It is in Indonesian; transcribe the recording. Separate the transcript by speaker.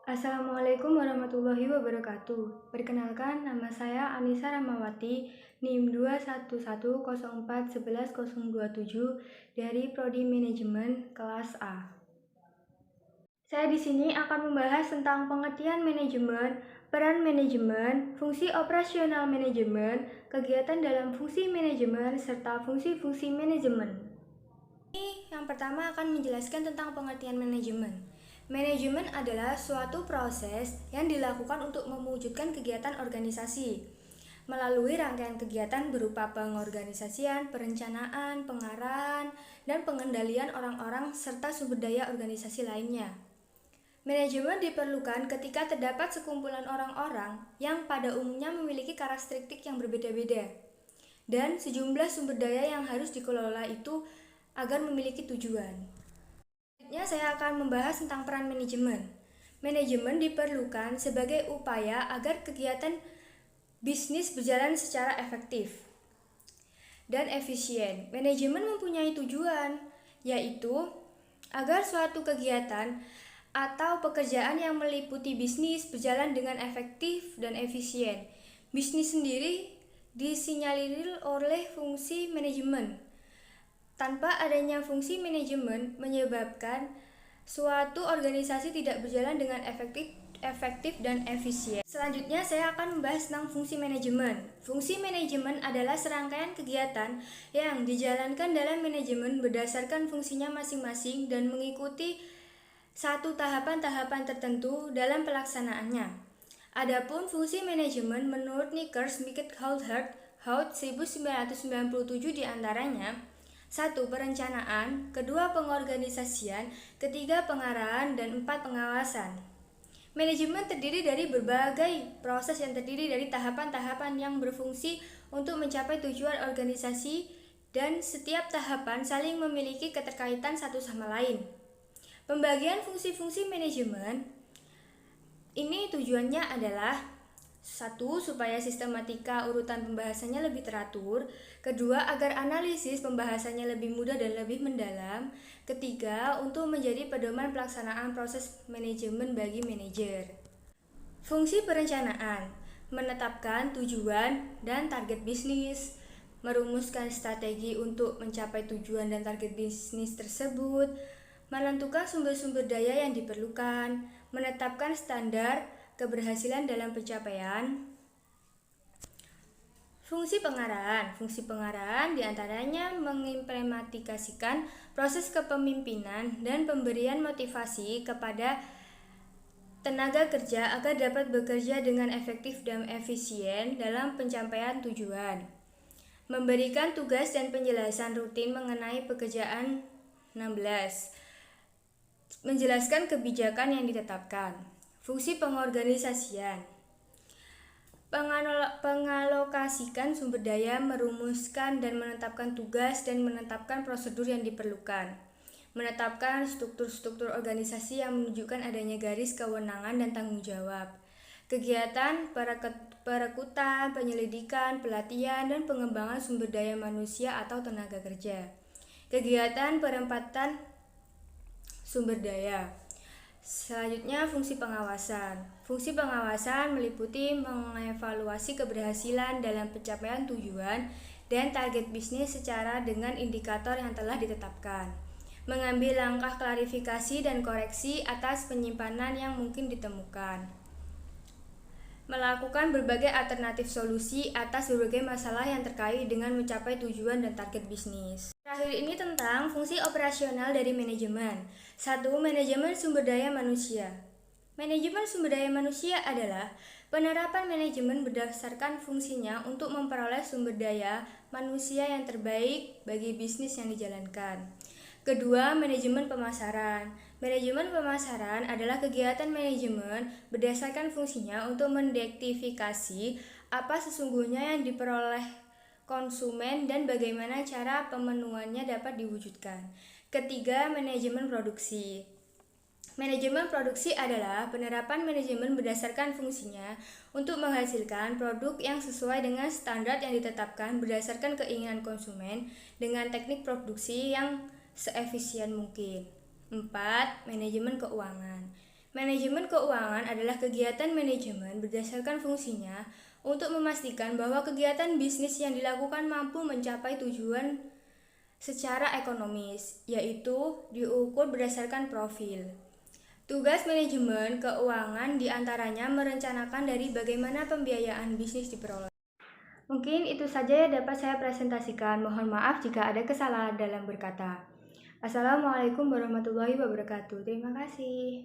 Speaker 1: Assalamualaikum warahmatullahi wabarakatuh. Perkenalkan, nama saya Anissa Ramawati, NIM 21104111027 dari Prodi Manajemen kelas A. Saya di sini akan membahas tentang pengertian manajemen, peran manajemen, fungsi operasional manajemen, kegiatan dalam fungsi manajemen, serta fungsi-fungsi manajemen. Yang pertama akan menjelaskan tentang pengertian manajemen. Manajemen adalah suatu proses yang dilakukan untuk mewujudkan kegiatan organisasi melalui rangkaian kegiatan berupa pengorganisasian, perencanaan, pengarahan, dan pengendalian orang-orang serta sumber daya organisasi lainnya. Manajemen diperlukan ketika terdapat sekumpulan orang-orang yang pada umumnya memiliki karakteristik yang berbeda-beda dan sejumlah sumber daya yang harus dikelola itu agar memiliki tujuan. Selanjutnya saya akan membahas tentang peran manajemen. Manajemen diperlukan sebagai upaya agar kegiatan bisnis berjalan secara efektif dan efisien. Manajemen mempunyai tujuan, yaitu agar suatu kegiatan atau pekerjaan yang meliputi bisnis berjalan dengan efektif dan efisien. Bisnis sendiri disinyalir oleh fungsi manajemen. Tanpa adanya fungsi manajemen menyebabkan suatu organisasi tidak berjalan dengan efektif dan efisien. Selanjutnya saya akan membahas tentang fungsi manajemen. Fungsi manajemen adalah serangkaian kegiatan yang dijalankan dalam manajemen berdasarkan fungsinya masing-masing dan mengikuti satu tahapan-tahapan tertentu dalam pelaksanaannya. Adapun fungsi manajemen menurut Nickers, Mickett, Hout 1997 diantaranya: 1. Perencanaan, 2. Pengorganisasian, 3. Pengarahan, dan 4. Pengawasan. Manajemen terdiri dari berbagai proses yang terdiri dari tahapan-tahapan yang berfungsi untuk mencapai tujuan organisasi dan setiap tahapan saling memiliki keterkaitan satu sama lain. Pembagian fungsi-fungsi manajemen ini tujuannya adalah: 1. Supaya sistematika urutan pembahasannya lebih teratur. 2. Agar analisis pembahasannya lebih mudah dan lebih mendalam. 3. Untuk menjadi pedoman pelaksanaan proses manajemen bagi manajer. Fungsi perencanaan: menetapkan tujuan dan target bisnis, merumuskan strategi untuk mencapai tujuan dan target bisnis tersebut, menentukan sumber-sumber daya yang diperlukan, menetapkan standar keberhasilan dalam pencapaian. Fungsi pengarahan. Fungsi pengarahan diantaranya mengimplementasikan proses kepemimpinan dan pemberian motivasi kepada tenaga kerja agar dapat bekerja dengan efektif dan efisien dalam pencapaian tujuan. Memberikan tugas dan penjelasan rutin mengenai pekerjaan. 16. Menjelaskan kebijakan yang ditetapkan. Fungsi pengorganisasian: pengalokasikan sumber daya, merumuskan dan menetapkan tugas dan menetapkan prosedur yang diperlukan. Menetapkan struktur-struktur organisasi yang menunjukkan adanya garis kewenangan dan tanggung jawab. Kegiatan perekrutan, penyelidikan, pelatihan, dan pengembangan sumber daya manusia atau tenaga kerja. Kegiatan penempatan sumber daya. Selanjutnya, fungsi pengawasan. Fungsi pengawasan meliputi mengevaluasi keberhasilan dalam pencapaian tujuan dan target bisnis secara dengan indikator yang telah ditetapkan. Mengambil langkah klarifikasi dan koreksi atas penyimpangan yang mungkin ditemukan. Melakukan berbagai alternatif solusi atas berbagai masalah yang terkait dengan mencapai tujuan dan target bisnis. Terakhir ini tentang fungsi operasional dari manajemen. 1. Manajemen sumber daya manusia. Manajemen sumber daya manusia adalah penerapan manajemen berdasarkan fungsinya untuk memperoleh sumber daya manusia yang terbaik bagi bisnis yang dijalankan. 2. Manajemen pemasaran. Manajemen pemasaran adalah kegiatan manajemen berdasarkan fungsinya untuk mendektifikasi apa sesungguhnya yang diperoleh konsumen dan bagaimana cara pemenuhannya dapat diwujudkan. 3. Manajemen produksi. Manajemen produksi adalah penerapan manajemen berdasarkan fungsinya untuk menghasilkan produk yang sesuai dengan standar yang ditetapkan berdasarkan keinginan konsumen dengan teknik produksi yang seefisien mungkin. 4. Manajemen keuangan. Manajemen keuangan adalah kegiatan manajemen berdasarkan fungsinya untuk memastikan bahwa kegiatan bisnis yang dilakukan mampu mencapai tujuan secara ekonomis, yaitu diukur berdasarkan profil. Tugas manajemen keuangan diantaranya merencanakan dari bagaimana pembiayaan bisnis diperoleh. Mungkin itu saja yang dapat saya presentasikan. Mohon maaf jika ada kesalahan dalam berkata. Assalamualaikum warahmatullahi wabarakatuh. Terima kasih.